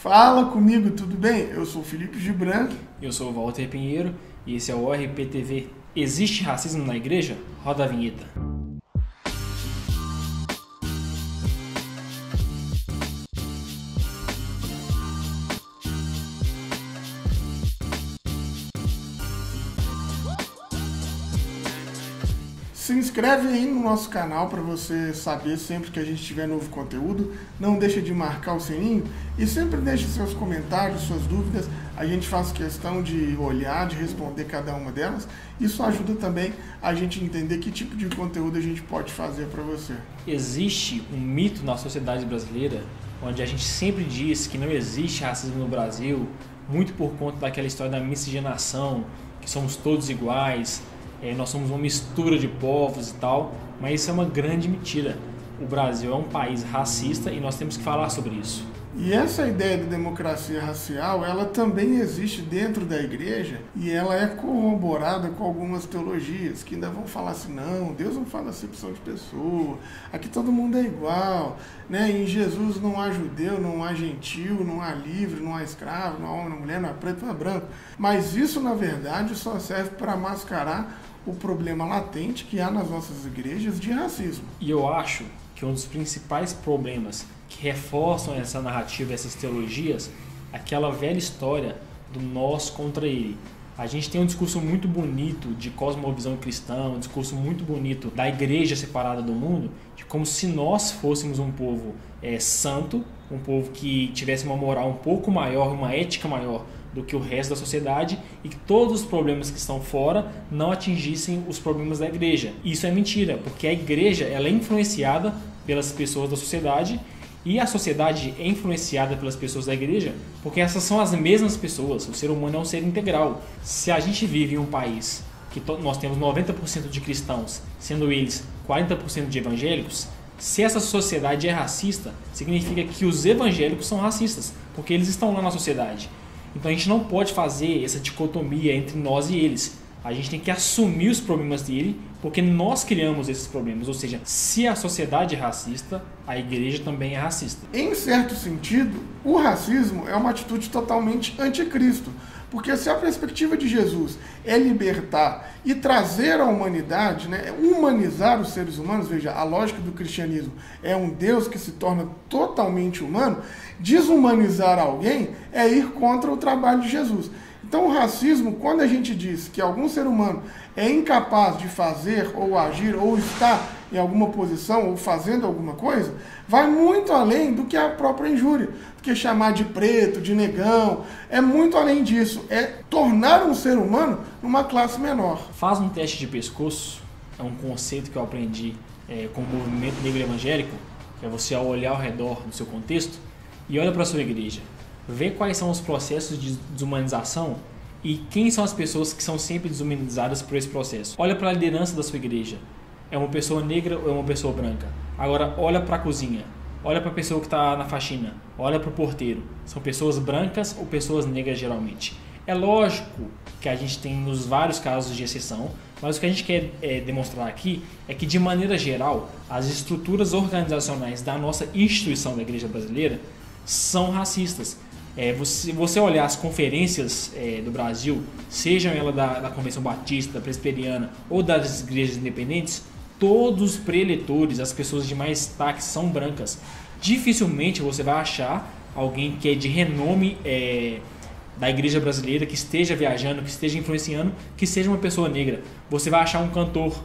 Fala comigo, tudo bem? Eu sou o Felipe Gibran. Eu sou o Walter Pinheiro e esse é o ORPTV. Existe racismo na igreja? Roda a vinheta. Se inscreve aí no nosso canal para você saber sempre que a gente tiver novo conteúdo. Não deixa de marcar o sininho e sempre deixe seus comentários, suas dúvidas. A gente faz questão de olhar, de responder cada uma delas. Isso ajuda também a gente entender que tipo de conteúdo a gente pode fazer para você. Existe um mito na sociedade brasileira onde a gente sempre diz que não existe racismo no Brasil, muito por conta daquela história da miscigenação, que somos todos iguais. Nós somos uma mistura de povos e tal, mas isso é uma grande mentira. O Brasil é um país racista e nós temos que falar sobre isso. E essa ideia de democracia racial, ela também existe dentro da igreja e ela é corroborada com algumas teologias que ainda vão falar assim, não, Deus não fala acepção de pessoa, aqui todo mundo é igual, né? Em Jesus não há judeu, não há gentil, não há livre, não há escravo, não há homem, não há mulher, não há preto, não há branco. Mas isso, na verdade, só serve para mascarar o problema latente que há nas nossas igrejas de racismo. E eu acho que um dos principais problemas que reforçam essa narrativa, essas teologias, é aquela velha história do nós contra ele. A gente tem um discurso muito bonito de cosmovisão cristã, um discurso muito bonito da igreja separada do mundo, de como se nós fôssemos um povo santo, um povo que tivesse uma moral um pouco maior, uma ética maior do que o resto da sociedade e que todos os problemas que estão fora não atingissem os problemas da igreja. Isso é mentira, porque a igreja ela é influenciada pelas pessoas da sociedade e a sociedade é influenciada pelas pessoas da igreja porque essas são as mesmas pessoas. O ser humano é um ser integral. Se a gente vive em um país que nós temos 90% de cristãos, sendo eles 40% de evangélicos, se essa sociedade é racista, significa que os evangélicos são racistas, porque eles estão lá na sociedade. Então a gente não pode fazer essa dicotomia entre nós e eles. A gente tem que assumir os problemas dele, porque nós criamos esses problemas. Ou seja, se a sociedade é racista, a igreja também é racista. Em certo sentido, o racismo é uma atitude totalmente anticristo. Porque se a perspectiva de Jesus é libertar e trazer a humanidade, né, humanizar os seres humanos, veja, a lógica do cristianismo é um Deus que se torna totalmente humano, desumanizar alguém é ir contra o trabalho de Jesus. Então o racismo, quando a gente diz que algum ser humano é incapaz de fazer ou agir ou estar em alguma posição ou fazendo alguma coisa, vai muito além do que a própria injúria. Porque chamar de preto, de negão, é muito além disso. É tornar um ser humano numa classe menor. Faz um teste de pescoço, é um conceito que eu aprendi com o movimento negro evangélico, que é você olhar ao redor do seu contexto e olha para a sua igreja. Vê quais são os processos de desumanização e quem são as pessoas que são sempre desumanizadas por esse processo. Olha para a liderança da sua igreja. É uma pessoa negra ou é uma pessoa branca? Agora olha para a cozinha. Olha para a pessoa que está na faxina. Olha para o porteiro. São pessoas brancas ou pessoas negras geralmente? É lógico que a gente tem nos vários casos de exceção, mas o que a gente quer demonstrar aqui é que, de maneira geral, as estruturas organizacionais da nossa instituição da Igreja Brasileira são racistas. Se você olhar as conferências do Brasil, sejam elas da Convenção Batista, da Presbiteriana ou das igrejas independentes, todos os preletores, as pessoas de mais destaque são brancas. Dificilmente você vai achar alguém que é de renome da igreja brasileira, que esteja viajando, que esteja influenciando, que seja uma pessoa negra. Você vai achar um cantor.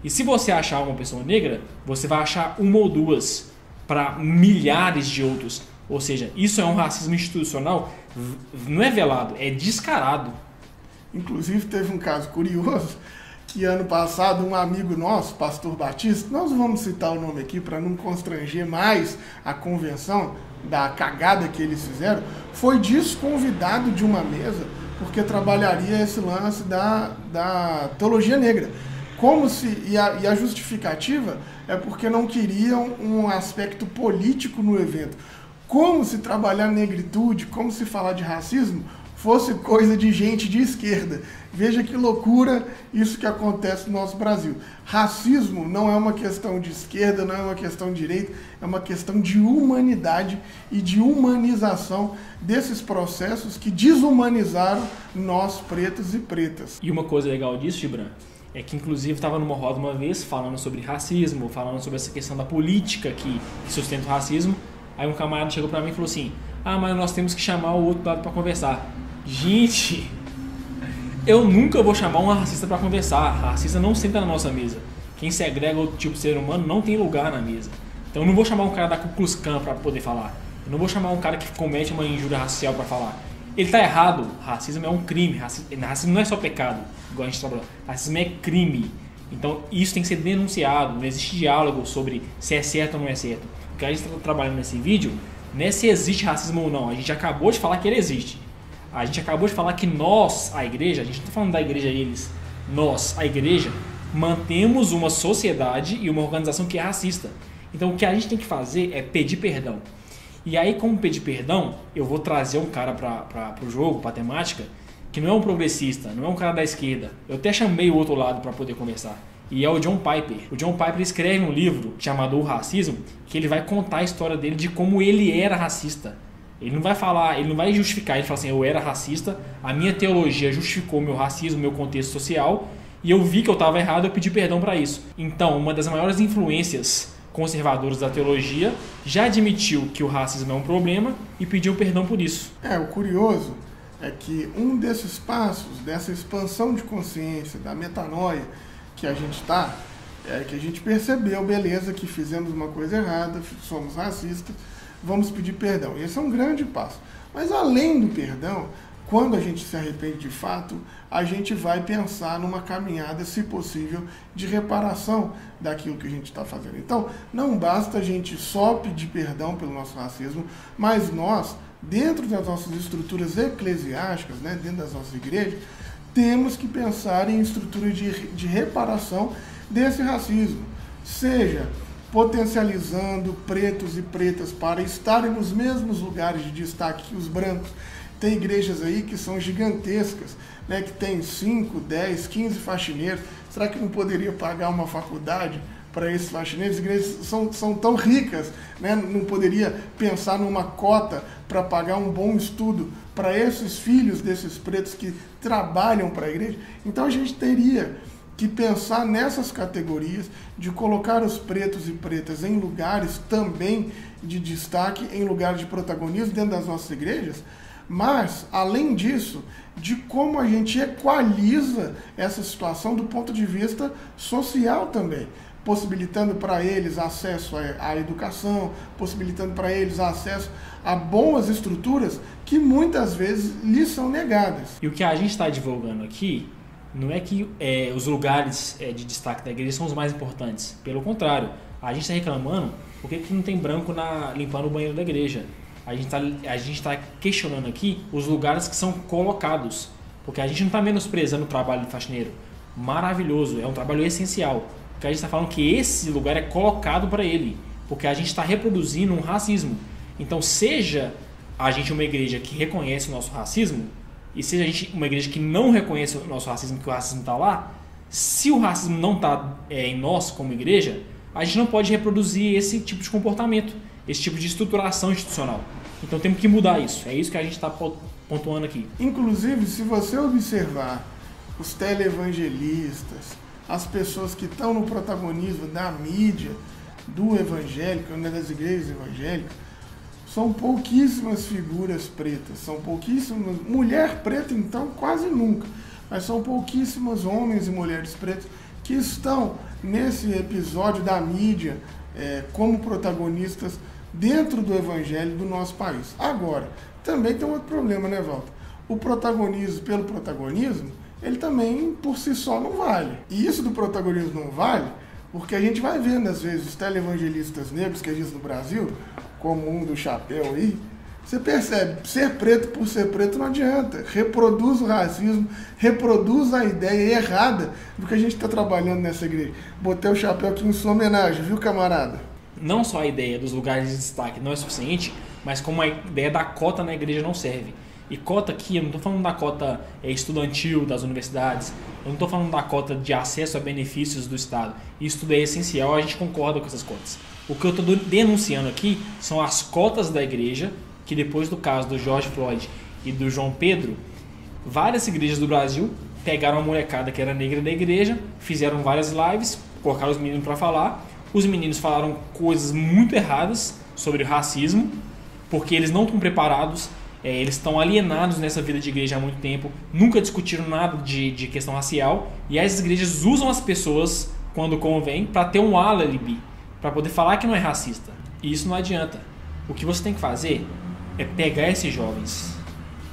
E se você achar uma pessoa negra, você vai achar uma ou duas para milhares de outros. Ou seja, isso é um racismo institucional, não é velado, é descarado. Inclusive teve um caso curioso, que ano passado um amigo nosso, pastor Batista, nós não vamos citar o nome aqui para não constranger mais a convenção da cagada que eles fizeram, foi desconvidado de uma mesa porque trabalharia esse lance da teologia negra. E a justificativa é porque não queriam um aspecto político no evento. Como se trabalhar negritude, como se falar de racismo, fosse coisa de gente de esquerda. Veja que loucura isso que acontece no nosso Brasil. Racismo não é uma questão de esquerda, não é uma questão de direita, é uma questão de humanidade e de humanização desses processos que desumanizaram nós, pretos e pretas. E uma coisa legal disso, Gibran, é que inclusive estava numa roda uma vez falando sobre racismo, falando sobre essa questão da política que sustenta o racismo. Aí um camarada chegou pra mim e falou assim: ah, mas nós temos que chamar o outro lado pra conversar. Gente, eu nunca vou chamar um racista pra conversar. Racista não senta na nossa mesa. Quem segrega outro tipo de ser humano não tem lugar na mesa. Então eu não vou chamar um cara da Ku Klux Klan pra poder falar. Eu não vou chamar um cara que comete uma injúria racial pra falar. Ele tá errado. Racismo é um crime. Racismo não é só pecado, igual a gente trabalhou. Racismo é crime. Então isso tem que ser denunciado. Não existe diálogo sobre se é certo ou não é certo. O que a gente está trabalhando nesse vídeo não é se existe racismo ou não. A gente acabou de falar que ele existe. A gente acabou de falar que nós, a igreja, a gente não está falando da igreja eles, nós, a igreja, mantemos uma sociedade e uma organização que é racista. Então o que a gente tem que fazer é pedir perdão. E aí, como pedir perdão, eu vou trazer um cara para o jogo, para a temática, que não é um progressista, não é um cara da esquerda. Eu até chamei o outro lado para poder conversar. E é o John Piper. O John Piper escreve um livro chamado O Racismo, que ele vai contar a história dele de como ele era racista. Ele não vai falar, ele não vai justificar, ele fala assim: eu era racista, a minha teologia justificou o meu racismo, o meu contexto social, e eu vi que eu estava errado, eu pedi perdão para isso. Então, uma das maiores influências conservadoras da teologia já admitiu que o racismo é um problema e pediu perdão por isso. O curioso é que um desses passos, dessa expansão de consciência, da metanoia que a gente está, é que a gente percebeu, beleza, que fizemos uma coisa errada, somos racistas, vamos pedir perdão. Esse é um grande passo. Mas além do perdão, quando a gente se arrepende de fato, a gente vai pensar numa caminhada, se possível, de reparação daquilo que a gente está fazendo. Então, não basta a gente só pedir perdão pelo nosso racismo, mas nós, dentro das nossas estruturas eclesiásticas, né, dentro das nossas igrejas, temos que pensar em estruturas de reparação desse racismo, seja potencializando pretos e pretas para estarem nos mesmos lugares de destaque que os brancos. Tem igrejas aí que são gigantescas, né, que tem 5, 10, 15 faxineiros. Será que não poderia pagar uma faculdade para esses faxineiros? As igrejas são tão ricas, né, não poderia pensar numa cota para pagar um bom estudo para esses filhos desses pretos que trabalham para a igreja? Então a gente teria que pensar nessas categorias, de colocar os pretos e pretas em lugares também de destaque, em lugares de protagonismo dentro das nossas igrejas, mas, além disso, de como a gente equaliza essa situação do ponto de vista social também, possibilitando para eles acesso à educação, possibilitando para eles acesso a boas estruturas que muitas vezes lhes são negadas. E o que a gente está divulgando aqui não é que os lugares de destaque da igreja são os mais importantes. Pelo contrário, a gente está reclamando por que não tem branco limpando o banheiro da igreja. A gente está questionando aqui os lugares que são colocados. Porque a gente não está menosprezando o trabalho do faxineiro. Maravilhoso, é um trabalho essencial. Porque a gente está falando que esse lugar é colocado para ele. Porque a gente está reproduzindo um racismo. Então, seja a gente uma igreja que reconhece o nosso racismo, e seja a gente uma igreja que não reconhece o nosso racismo, que o racismo está lá, se o racismo não está em nós como igreja, a gente não pode reproduzir esse tipo de comportamento, esse tipo de estruturação institucional. Então temos que mudar isso. É isso que a gente está pontuando aqui. Inclusive, se você observar os televangelistas, as pessoas que estão no protagonismo da mídia, do evangélico, né, das igrejas evangélicas, são pouquíssimas figuras pretas, são pouquíssimas, mulher preta então quase nunca, mas são pouquíssimas homens e mulheres pretas que estão nesse episódio da mídia como protagonistas dentro do evangelho do nosso país. Agora, também tem um outro problema, né, Walter? O protagonismo pelo protagonismo, ele também por si só não vale. E isso do protagonismo não vale porque a gente vai vendo às vezes os televangelistas negros que existem no Brasil, como um do chapéu aí, você percebe, ser preto por ser preto não adianta. Reproduz o racismo, reproduz a ideia errada do que a gente está trabalhando nessa igreja. Botei o chapéu aqui em sua homenagem, viu, camarada? Não só a ideia dos lugares de destaque não é suficiente, mas como a ideia da cota na igreja não serve. E cota aqui, eu não estou falando da cota estudantil das universidades, eu não estou falando da cota de acesso a benefícios do Estado. Isso tudo é essencial, a gente concorda com essas cotas. O que eu estou denunciando aqui são as cotas da igreja, que depois do caso do George Floyd e do João Pedro, várias igrejas do Brasil pegaram a molecada que era negra da igreja, fizeram várias lives, colocaram os meninos para falar. Os meninos falaram coisas muito erradas sobre o racismo, porque eles não estão preparados, eles estão alienados nessa vida de igreja há muito tempo, nunca discutiram nada de questão racial, e as igrejas usam as pessoas, quando convém, para ter um álibi, para poder falar que não é racista. E isso não adianta. O que você tem que fazer é pegar esses jovens,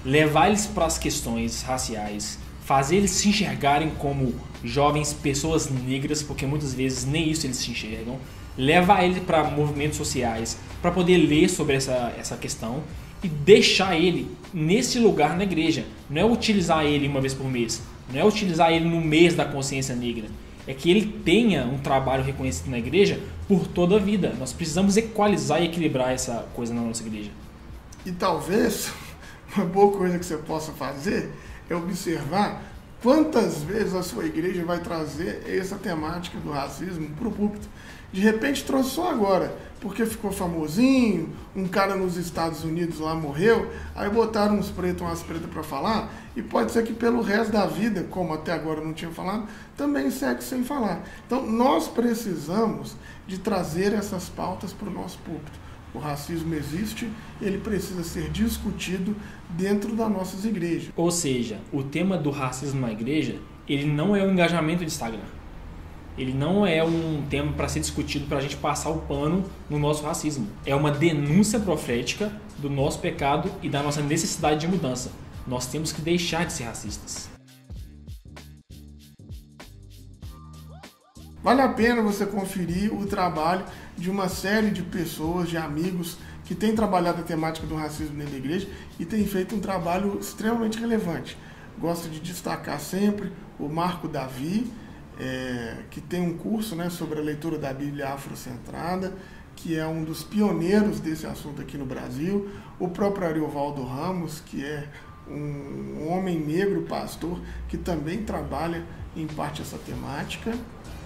levar eles para as questões raciais, fazer eles se enxergarem como jovens pessoas negras, porque muitas vezes nem isso eles se enxergam, levar eles para movimentos sociais, para poder ler sobre essa questão e deixar ele nesse lugar na igreja. Não é utilizar ele uma vez por mês, não é utilizar ele no mês da consciência negra, é que ele tenha um trabalho reconhecido na igreja por toda a vida. Nós precisamos equalizar e equilibrar essa coisa na nossa igreja. E talvez uma boa coisa que você possa fazer é observar quantas vezes a sua igreja vai trazer essa temática do racismo para o púlpito. De repente trouxe só agora, porque ficou famosinho, um cara nos Estados Unidos lá morreu, aí botaram uns pretos, umas pretas para falar, e pode ser que pelo resto da vida, como até agora não tinha falado, também segue sem falar. Então nós precisamos de trazer essas pautas para o nosso púlpito. O racismo existe, ele precisa ser discutido dentro das nossas igrejas. Ou seja, o tema do racismo na igreja, ele não é um engajamento de Instagram. Ele não é um tema para ser discutido para a gente passar o pano no nosso racismo. É uma denúncia profética do nosso pecado e da nossa necessidade de mudança. Nós temos que deixar de ser racistas. Vale a pena você conferir o trabalho de uma série de pessoas, de amigos, que têm trabalhado a temática do racismo dentro da igreja e têm feito um trabalho extremamente relevante. Gosto de destacar sempre o Marco Davi, que tem um curso, né, sobre a leitura da Bíblia afrocentrada, que é um dos pioneiros desse assunto aqui no Brasil. O próprio Ariovaldo Ramos, que é um homem negro, pastor, que também trabalha em parte essa temática.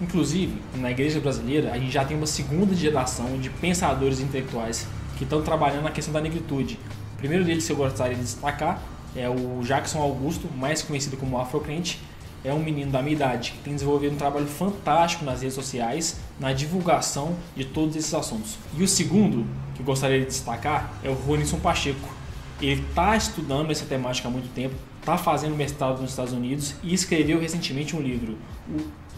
Inclusive, na igreja brasileira, a gente já tem uma segunda geração de pensadores intelectuais que estão trabalhando na questão da negritude. O primeiro deles que eu gostaria de destacar é o Jackson Augusto, mais conhecido como Afrocrente. É um menino da minha idade que tem desenvolvido um trabalho fantástico nas redes sociais, na divulgação de todos esses assuntos. E o segundo que eu gostaria de destacar é o Ronilson Pacheco. Ele está estudando essa temática há muito tempo, está fazendo mestrado nos Estados Unidos e escreveu recentemente um livro,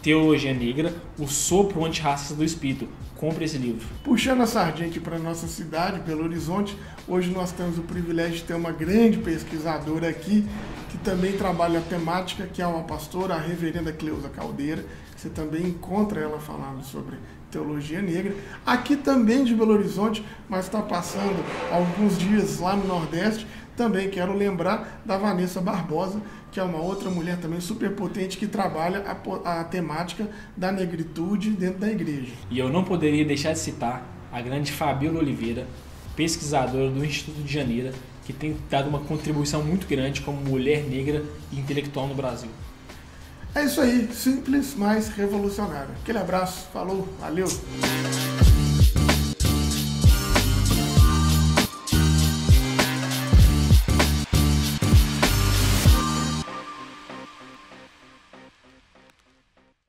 Teologia Negra, o sopro antirracista do Espírito. Compre esse livro. Puxando a sardinha aqui para a nossa cidade, Belo Horizonte, hoje nós temos o privilégio de ter uma grande pesquisadora aqui, que também trabalha a temática, que é uma pastora, a reverenda Cleusa Caldeira. Você também encontra ela falando sobre teologia negra. Aqui também de Belo Horizonte, mas está passando alguns dias lá no Nordeste. Também quero lembrar da Vanessa Barbosa, que é uma outra mulher também super potente que trabalha a temática da negritude dentro da igreja. E eu não poderia deixar de citar a grande Fabíola Oliveira, pesquisadora do Instituto de Janeiro, que tem dado uma contribuição muito grande como mulher negra e intelectual no Brasil. É isso aí, simples, mas revolucionário. Aquele abraço, falou, valeu!